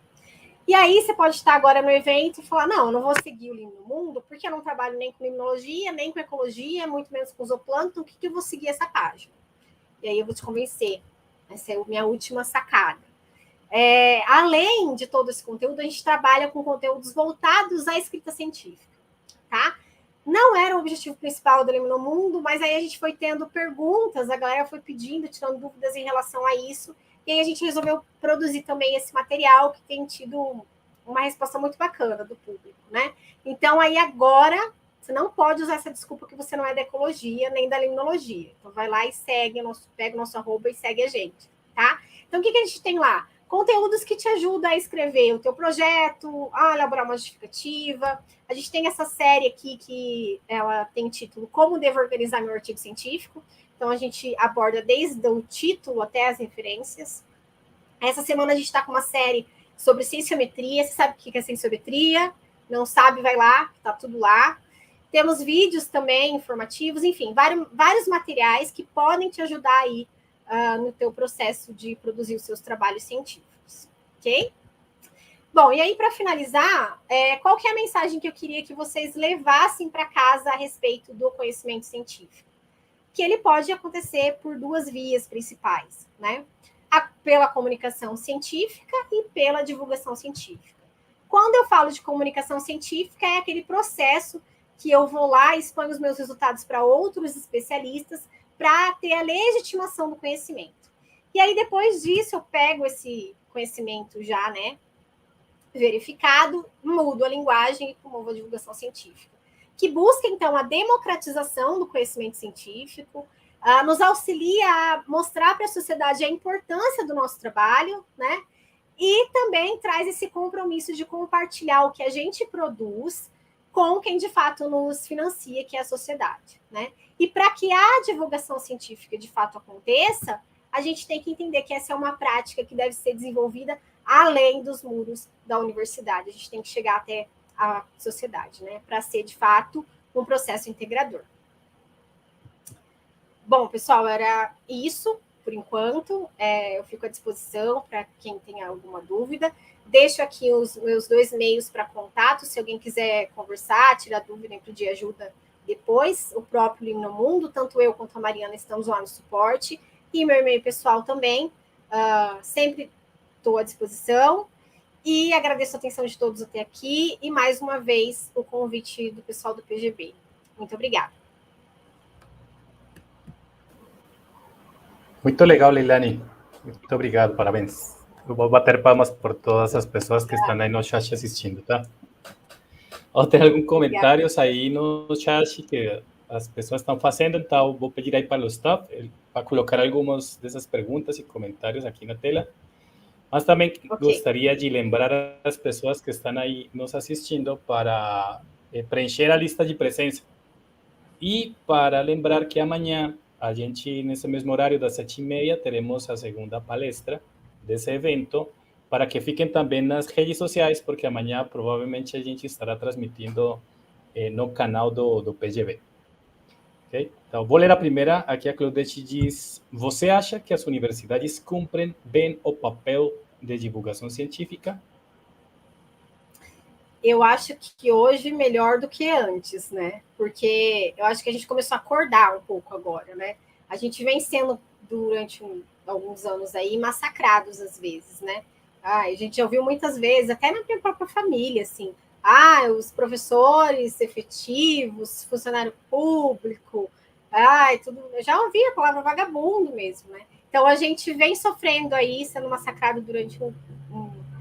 E aí, você pode estar agora no evento e falar, não, eu não vou seguir o Limno Mundo, porque eu não trabalho nem com limnologia, nem com ecologia, muito menos com zooplâncton, o que eu vou seguir essa página? E aí eu vou te convencer. Essa é a minha última sacada. Além de todo esse conteúdo, a gente trabalha com conteúdos voltados à escrita científica, tá? Não era o objetivo principal do Limno Mundo, mas aí a gente foi tendo perguntas, a galera foi pedindo, tirando dúvidas em relação a isso, e aí a gente resolveu produzir também esse material que tem tido uma resposta muito bacana do público, né? Então, aí agora, você não pode usar essa desculpa que você não é da ecologia nem da limnologia. Então, vai lá e pega o nosso arroba e segue a gente, tá? Então, o que a gente tem lá? Conteúdos que te ajudam a escrever o teu projeto, a elaborar uma justificativa. A gente tem essa série aqui que ela tem título Como Devo Organizar Meu Artigo Científico. Então, a gente aborda desde o título até as referências. Essa semana a gente está com uma série sobre cienciometria. Você sabe o que é cienciometria? Não sabe, vai lá, está tudo lá. Temos vídeos também informativos, enfim, vários materiais que podem te ajudar aí no teu processo de produzir os seus trabalhos científicos, ok? Bom, e aí, para finalizar, qual que é a mensagem que eu queria que vocês levassem para casa a respeito do conhecimento científico? Que ele pode acontecer por duas vias principais, né? Pela comunicação científica e pela divulgação científica. Quando eu falo de comunicação científica, é aquele processo que eu vou lá e exponho os meus resultados para outros especialistas para ter a legitimação do conhecimento. E aí, depois disso, eu pego esse conhecimento já, né, verificado, mudo a linguagem e promovo a divulgação científica, que busca, então, a democratização do conhecimento científico, nos auxilia a mostrar para a sociedade a importância do nosso trabalho, né, e também traz esse compromisso de compartilhar o que a gente produz com quem, de fato, nos financia, que é a sociedade, né? E para que a divulgação científica, de fato, aconteça, a gente tem que entender que essa é uma prática que deve ser desenvolvida além dos muros da universidade. A gente tem que chegar até a sociedade, né? Para ser, de fato, um processo integrador. Bom, pessoal, era isso por enquanto. Eu fico à disposição para quem tenha alguma dúvida. Deixo aqui os meus 2 e-mails para contato, se alguém quiser conversar, tirar dúvida e pedir ajuda depois. O próprio Limno Mundo, tanto eu quanto a Mariana estamos lá no suporte. E meu e-mail pessoal também. Sempre estou à disposição. E agradeço a atenção de todos até aqui. E, mais uma vez, o convite do pessoal do PGB. Muito obrigada. Muito legal, Leilani. Muito obrigado, parabéns. Eu vou bater palmas por todas as pessoas que estão aí no chat assistindo, tá? Ou tem algum comentário aí no chat que as pessoas estão fazendo, então vou pedir aí para o staff para colocar algumas dessas perguntas e comentários aqui na tela. Mas também gostaria de lembrar as pessoas que estão aí nos assistindo para preencher a lista de presença. E para lembrar que amanhã, a gente, nesse mesmo horário das 7h30, teremos a segunda palestra desse evento, para que fiquem também nas redes sociais, porque amanhã provavelmente a gente estará transmitindo no canal do PGB. Okay? Então, vou ler a primeira. Aqui a Claudete diz: você acha que as universidades cumprem bem o papel de divulgação científica? Eu acho que hoje melhor do que antes, né? Porque eu acho que a gente começou a acordar um pouco agora, né? A gente vem sendo, durante alguns anos aí, massacrados às vezes, né? A gente já ouviu muitas vezes, até na minha própria família, assim, os professores efetivos, funcionário público, tudo. Eu já ouvi a palavra vagabundo mesmo, né? Então a gente vem sofrendo aí, sendo massacrado durante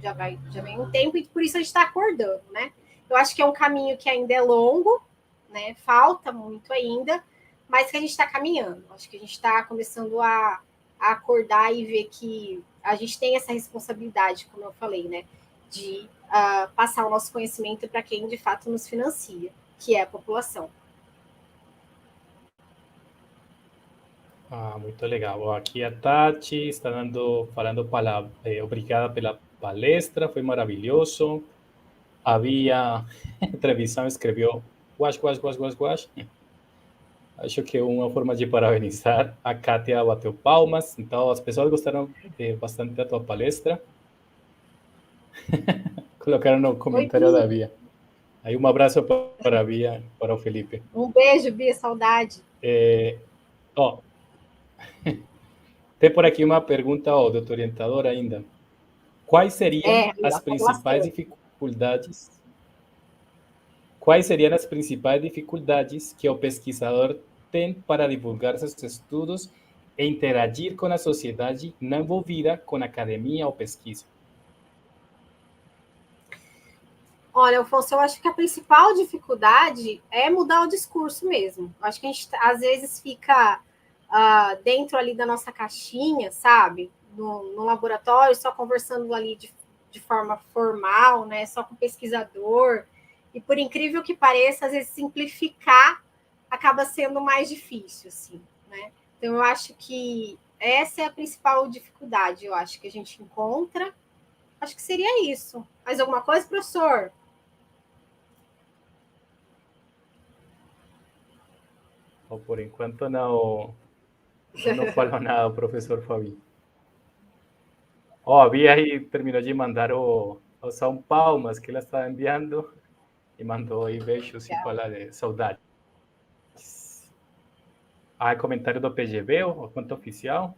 já vem um tempo, e por isso a gente está acordando, né? Eu acho que é um caminho que ainda é longo, né? Falta muito ainda, mas que a gente está caminhando. Acho que a gente está começando a acordar e ver que a gente tem essa responsabilidade, como eu falei, né? De passar o nosso conhecimento para quem de fato nos financia, que é a população. Muito legal. Aqui a Tati está falando obrigada pela palestra, foi maravilhoso. Havia televisão, escreveu guas. Acho que é uma forma de parabenizar. A Kátia bateu palmas, então as pessoas gostaram bastante da tua palestra. Colocaram no comentário da Bia. Aí um abraço para a Bia, para o Felipe. Um beijo, Bia, saudade. Tem por aqui uma pergunta do orientador ainda. Quais seriam as principais dificuldades? Quais seriam as principais dificuldades que o pesquisador tem para divulgar seus estudos e interagir com a sociedade não envolvida com academia ou pesquisa? Olha, Afonso, eu acho que a principal dificuldade é mudar o discurso mesmo. Eu acho que a gente, às vezes, fica dentro ali da nossa caixinha, sabe? No laboratório, só conversando ali de forma formal, né? Só com o pesquisador. E, por incrível que pareça, às vezes, simplificar acaba sendo mais difícil, assim, né? Então, eu acho que essa é a principal dificuldade, eu acho, que a gente encontra. Acho que seria isso. Mais alguma coisa, professor? Por enquanto não falou nada o professor Fabi. A Bia aí terminou de mandar o São Palmas que ela está enviando e mandou aí beijos e fala de saudades. Comentário do PGB, o conta oficial.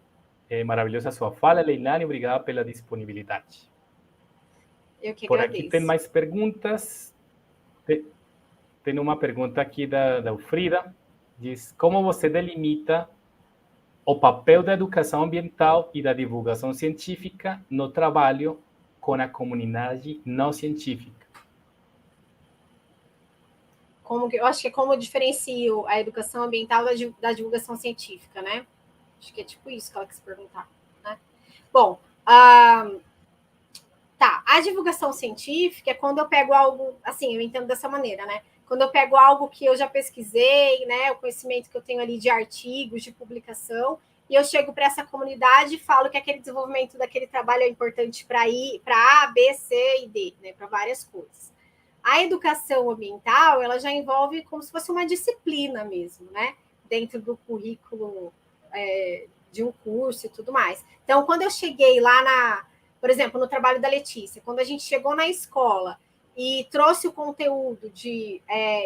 Maravilhosa sua fala, Leilani, obrigada pela disponibilidade. Eu que Por agradeço. aqui tem mais perguntas. Tem uma pergunta aqui da Frida. Diz, como você delimita o papel da educação ambiental e da divulgação científica no trabalho com a comunidade não científica? Eu acho que é como eu diferencio a educação ambiental da divulgação científica, né? Acho que é tipo isso que ela quis perguntar, né? Bom, a divulgação científica é quando eu pego algo, assim, eu entendo dessa maneira, né? Quando eu pego algo que eu já pesquisei, né? O conhecimento que eu tenho ali de artigos, de publicação, e eu chego para essa comunidade e falo que aquele desenvolvimento daquele trabalho é importante para A, B, C e D, né? Para várias coisas. A educação ambiental, ela já envolve como se fosse uma disciplina mesmo, né? Dentro do currículo de um curso e tudo mais. Então, quando eu cheguei lá por exemplo, no trabalho da Letícia, quando a gente chegou na escola e trouxe o conteúdo de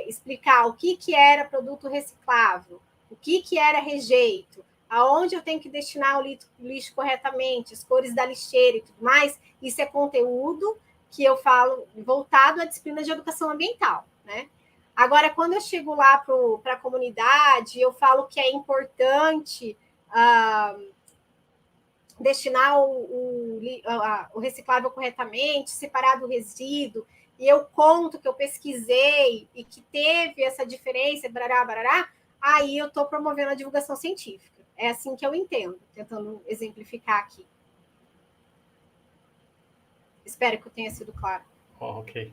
explicar o que era produto reciclável, o que era rejeito, aonde eu tenho que destinar o lixo corretamente, as cores da lixeira e tudo mais, isso é conteúdo que eu falo voltado à disciplina de educação ambiental, né? Agora, quando eu chego lá para a comunidade, eu falo que é importante destinar o reciclável corretamente, separar do resíduo, e eu conto que eu pesquisei e que teve essa diferença, barará, aí eu estou promovendo a divulgação científica. É assim que eu entendo, tentando exemplificar aqui. Espero que eu tenha sido claro. Ok.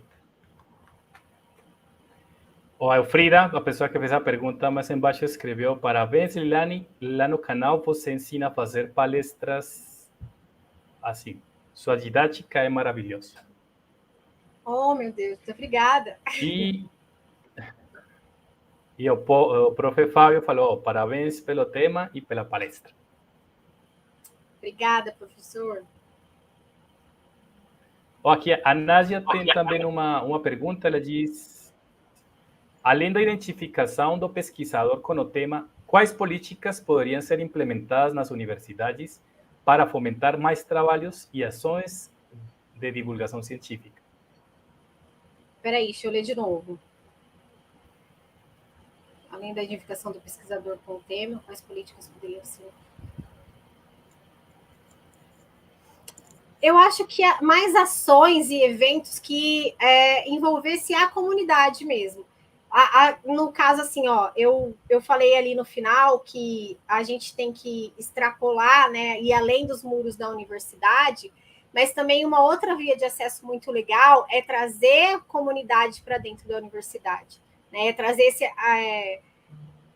A Frida, a pessoa que fez a pergunta, mais embaixo escreveu: parabéns, Lilani. Lá no canal você ensina a fazer palestras assim. Sua didática é maravilhosa. Oh, meu Deus, muito obrigada. E o profe Fábio falou: parabéns pelo tema e pela palestra. Obrigada, professor. Aqui a Nádia tem também uma pergunta. Ela diz: além da identificação do pesquisador com o tema, quais políticas poderiam ser implementadas nas universidades para fomentar mais trabalhos e ações de divulgação científica? Espera aí, deixa eu ler de novo. Além da identificação do pesquisador com o tema, quais políticas poderiam ser? eu acho que mais ações e eventos que envolvesse a comunidade mesmo. No caso, assim, ó, eu falei ali no final que a gente tem que extrapolar, né, ir além dos muros da universidade, mas também uma outra via de acesso muito legal é trazer a comunidade para dentro da universidade, né, é trazer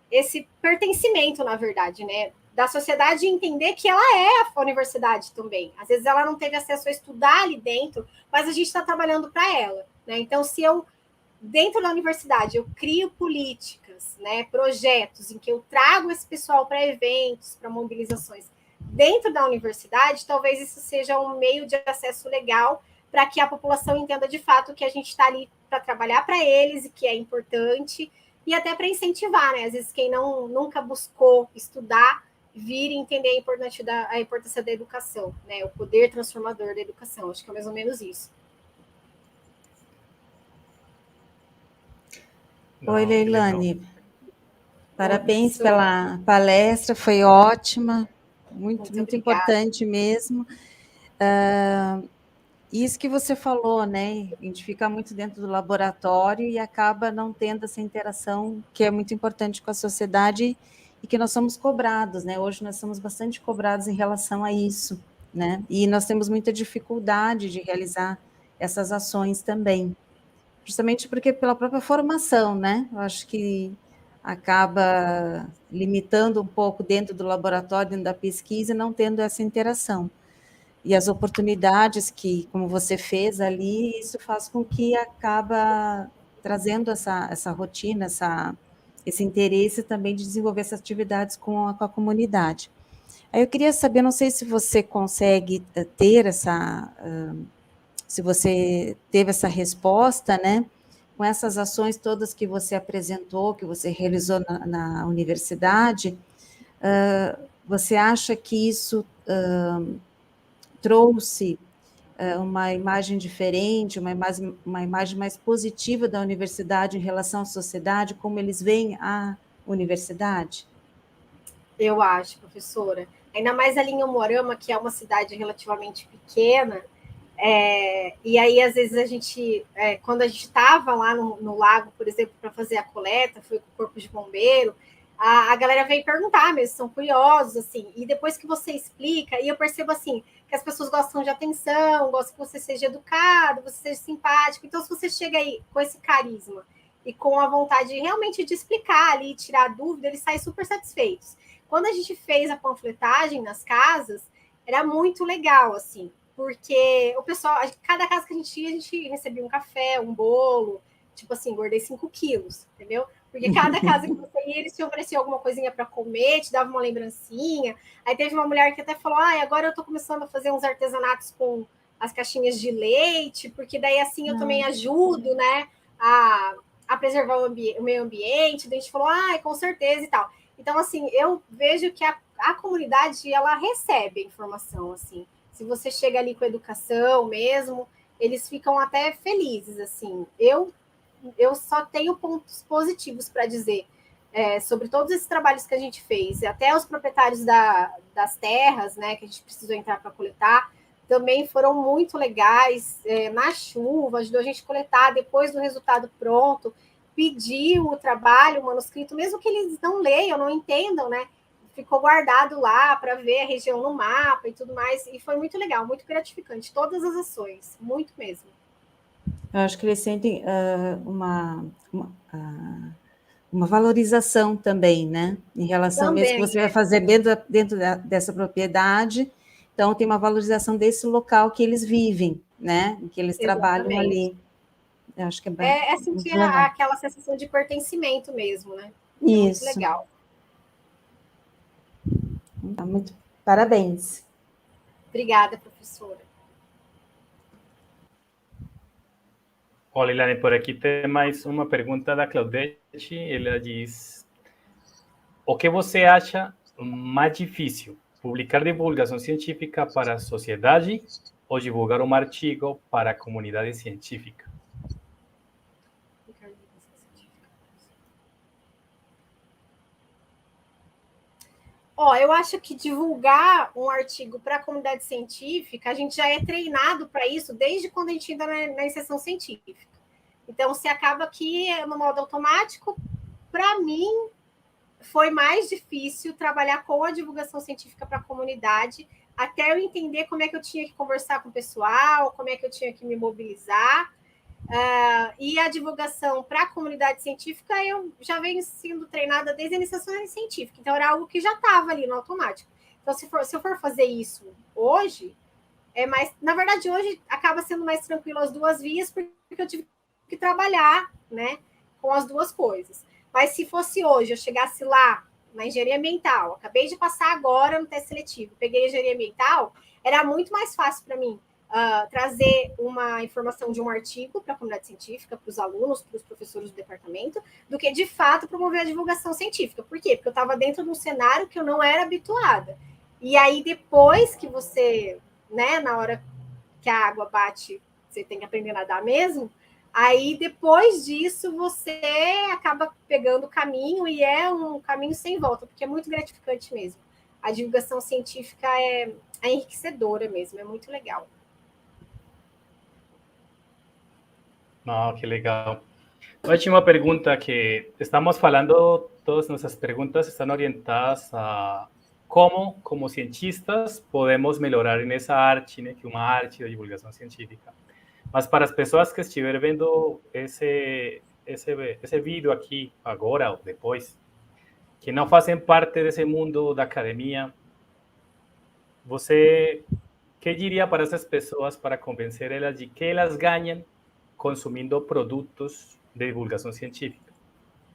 esse pertencimento, na verdade, né, da sociedade entender que ela é a universidade também. Às vezes ela não teve acesso a estudar ali dentro, mas a gente está trabalhando para ela, né? Então, se eu dentro da universidade eu crio políticas, né, projetos em que eu trago esse pessoal para eventos, para mobilizações dentro da universidade, talvez isso seja um meio de acesso legal para que a população entenda de fato que a gente está ali para trabalhar para eles e que é importante e até para incentivar, né? Às vezes quem nunca buscou estudar vir e entender a importância da educação, né? O poder transformador da educação. Acho que é mais ou menos isso. Oi, Leilane. Parabéns pela palestra, foi ótima, muito importante mesmo. Isso que você falou, né? A gente fica muito dentro do laboratório e acaba não tendo essa interação que é muito importante com a sociedade e que nós somos cobrados, né? Hoje nós somos bastante cobrados em relação a isso, né? E nós temos muita dificuldade de realizar essas ações também, justamente porque pela própria formação, né? Eu acho que acaba limitando um pouco dentro do laboratório, dentro da pesquisa, não tendo essa interação. E as oportunidades que, como você fez ali, isso faz com que acaba trazendo essa rotina, esse interesse também de desenvolver essas atividades com a comunidade. Aí eu queria saber, não sei se você consegue ter se você teve essa resposta, né? Com essas ações todas que você apresentou, que você realizou na universidade, você acha que isso trouxe uma imagem diferente, uma imagem mais positiva da universidade em relação à sociedade, como eles veem a universidade? Eu acho, professora. Ainda mais ali em Umuarama, que é uma cidade relativamente pequena, e aí, às vezes, a gente, quando a gente estava lá no lago, por exemplo, para fazer a coleta, foi com o corpo de bombeiro, a galera veio perguntar mesmo, são curiosos, assim, e depois que você explica, e eu percebo, assim, que as pessoas gostam de atenção, gostam que você seja educado, você seja simpático, então, se você chega aí com esse carisma e com a vontade realmente de explicar ali, tirar dúvida, eles saem super satisfeitos. Quando a gente fez a panfletagem nas casas, era muito legal, assim, porque o pessoal, cada casa que a gente recebia um café, um bolo, tipo assim, engordei 5 quilos, entendeu? Porque cada casa que você ia, eles te ofereciam alguma coisinha para comer, te dava uma lembrancinha. Aí teve uma mulher que até falou: agora eu tô começando a fazer uns artesanatos com as caixinhas de leite, porque daí assim eu também ajudo, né, a preservar o meio ambiente. Daí a gente falou: com certeza e tal. Então, assim, eu vejo que a comunidade, ela recebe a informação, assim. Se você chega ali com educação mesmo, eles ficam até felizes, assim. Eu só tenho pontos positivos para dizer sobre todos esses trabalhos que a gente fez. Até os proprietários das terras, né, que a gente precisou entrar para coletar, também foram muito legais. Na chuva, ajudou a gente a coletar depois do resultado pronto, pediu o trabalho, o manuscrito, mesmo que eles não leiam, não entendam, né? Ficou guardado lá para ver a região no mapa e tudo mais, e foi muito legal, muito gratificante, todas as ações, muito mesmo. Eu acho que eles sentem uma valorização também, né? Em relação também, mesmo que você vai fazer dentro dessa propriedade, então tem uma valorização desse local que eles vivem, né? Que eles trabalham ali. Eu acho que é sentir aquela sensação de pertencimento mesmo, né? Isso. É muito legal. Muito parabéns. Obrigada, professora. Olha, Leilane, por aqui tem mais uma pergunta da Claudete. Ela diz: o que você acha mais difícil? Publicar divulgação científica para a sociedade ou divulgar um artigo para a comunidade científica? Ó, eu acho que divulgar um artigo para a comunidade científica, a gente já é treinado para isso desde quando a gente ainda na iniciação científica. Então, se acaba que no modo automático, para mim, foi mais difícil trabalhar com a divulgação científica para a comunidade, até eu entender como é que eu tinha que conversar com o pessoal, como é que eu tinha que me mobilizar. E a divulgação para a comunidade científica, eu já venho sendo treinada desde a iniciação científica, então era algo que já estava ali no automático. Então, se eu for fazer isso hoje, na verdade, hoje acaba sendo mais tranquilo as duas vias, porque eu tive que trabalhar, né, com as duas coisas. Mas se fosse hoje, eu chegasse lá na engenharia ambiental, acabei de passar agora no teste seletivo, peguei engenharia ambiental, era muito mais fácil para mim trazer uma informação de um artigo para a comunidade científica, para os alunos, para os professores do departamento, do que, de fato, promover a divulgação científica. Por quê? Porque eu estava dentro de um cenário que eu não era habituada. E aí, depois que você, né, na hora que a água bate, você tem que aprender a nadar mesmo, aí, depois disso, você acaba pegando o caminho, e é um caminho sem volta, porque é muito gratificante mesmo. A divulgação científica é enriquecedora mesmo, é muito legal. No, qué legal. Última pregunta que estamos falando, todas nuestras preguntas están orientadas a cómo, como cientistas, podemos melhorar en esa arte, né, que uma arte de divulgação científica. Mas para as pessoas que estiverem vendo esse vídeo aqui agora ou depois, que não fazem parte desse mundo da academia, você, que diria para essas pessoas para convencer elas de que elas ganham consumindo produtos de divulgação científica?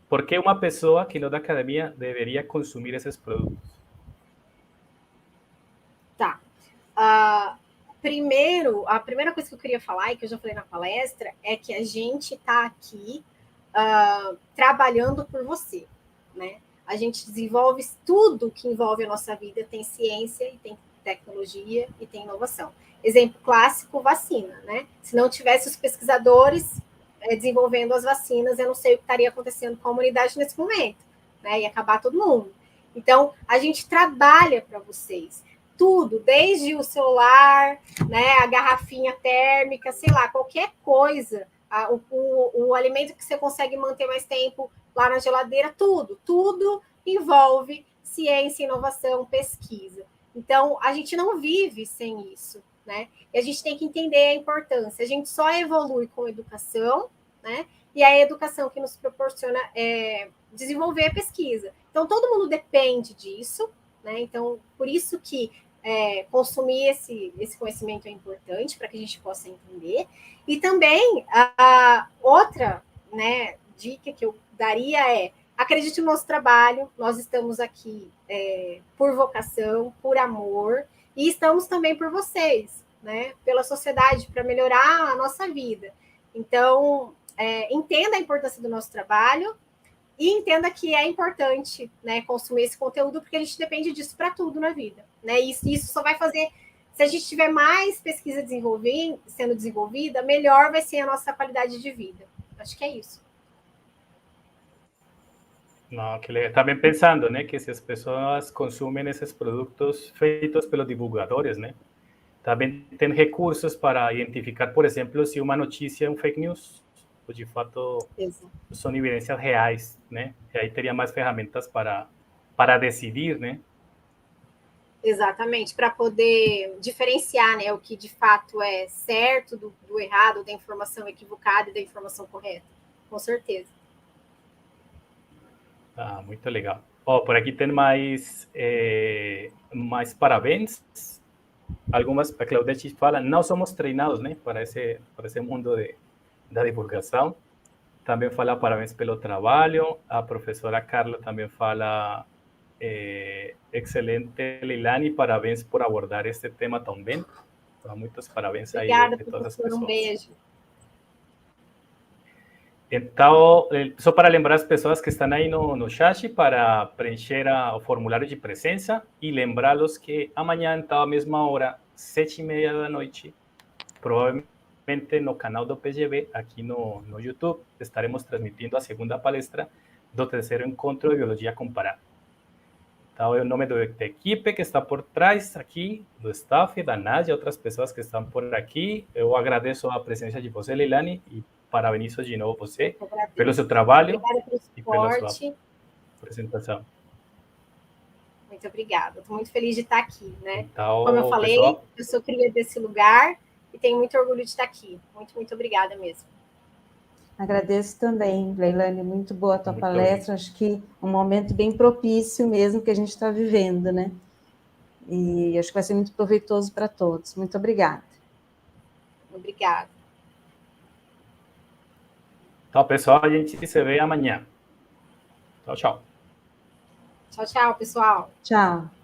¿Por qué una persona que no da academia debería consumir esos productos? Tá. Primeiro, a primeira coisa que eu queria falar, e que eu já falei na palestra, é que a gente está aqui trabalhando por você, né? A gente desenvolve tudo que envolve a nossa vida, tem ciência, e tem tecnologia, e tem inovação. Exemplo clássico, vacina, né? Se não tivesse os pesquisadores desenvolvendo as vacinas, eu não sei o que estaria acontecendo com a humanidade nesse momento, né? Ia acabar todo mundo. Então, a gente trabalha para vocês. Tudo, desde o celular, né, a garrafinha térmica, sei lá, qualquer coisa, o alimento que você consegue manter mais tempo lá na geladeira, tudo envolve ciência, inovação, pesquisa. Então, a gente não vive sem isso, né? E a gente tem que entender a importância. A gente só evolui com educação, né? E a educação que nos proporciona desenvolver a pesquisa. Então, todo mundo depende disso, né? Então, por isso que consumir esse conhecimento é importante para que a gente possa entender. E também, outra, né, dica que eu daria é: acredite no nosso trabalho, nós estamos aqui por vocação, por amor, e estamos também por vocês, né, pela sociedade, para melhorar a nossa vida. Então, entenda a importância do nosso trabalho e entenda que é importante, né, consumir esse conteúdo, porque a gente depende disso para tudo na vida, né? E isso só vai fazer, se a gente tiver mais pesquisa sendo desenvolvida, melhor vai ser a nossa qualidade de vida. Acho que é isso. No, que también pensando, ¿no?, que si las personas consumen esos productos feitos pelos divulgadores, ¿no?, también tienen recursos para identificar, por ejemplo, si una noticia es un fake news o de fato son evidencias reais, né? E aí teria mais ferramentas para decidir, né? Exatamente, para poder diferenciar, né, o que de fato é certo do errado, da informação equivocada e da informação correta. Com certeza. Ah, muito legal. Oh, por aqui tem mais parabéns. Algumas, a Claudete fala, não somos treinados, né, para esse mundo da divulgação. Também fala parabéns pelo trabalho. A professora Carla também fala excelente, Leilani, parabéns por abordar este tema tão bem. Então, muitos parabéns. Obrigada, aí de todas as pessoas. Um beijo. Então, só para lembrar as pessoas que estão aí no chat para preencher o formulário de presença e lembrá-los que amanhã, então, à mesma hora, 7:30 da noite, provavelmente no canal do PGB, aqui no YouTube, estaremos transmitindo a segunda palestra do terceiro encontro de Biologia Comparada. Então, em nome da equipe que está por trás aqui, do staff, da Nádia, outras pessoas que estão por aqui, eu agradeço a presença de você, Leilani, e parabenizo de novo você pelo seu trabalho e pela sua apresentação. Muito obrigada. Estou muito feliz de estar aqui, né? Então, como eu falei, pessoal, eu sou cria desse lugar e tenho muito orgulho de estar aqui. Muito, muito obrigada mesmo. Agradeço também, Leilani, muito boa a tua palestra, acho que um momento bem propício mesmo que a gente está vivendo, né? E acho que vai ser muito proveitoso para todos. Muito obrigada. Obrigada. Então, pessoal, a gente se vê amanhã. Tchau, tchau. Tchau, tchau, pessoal. Tchau.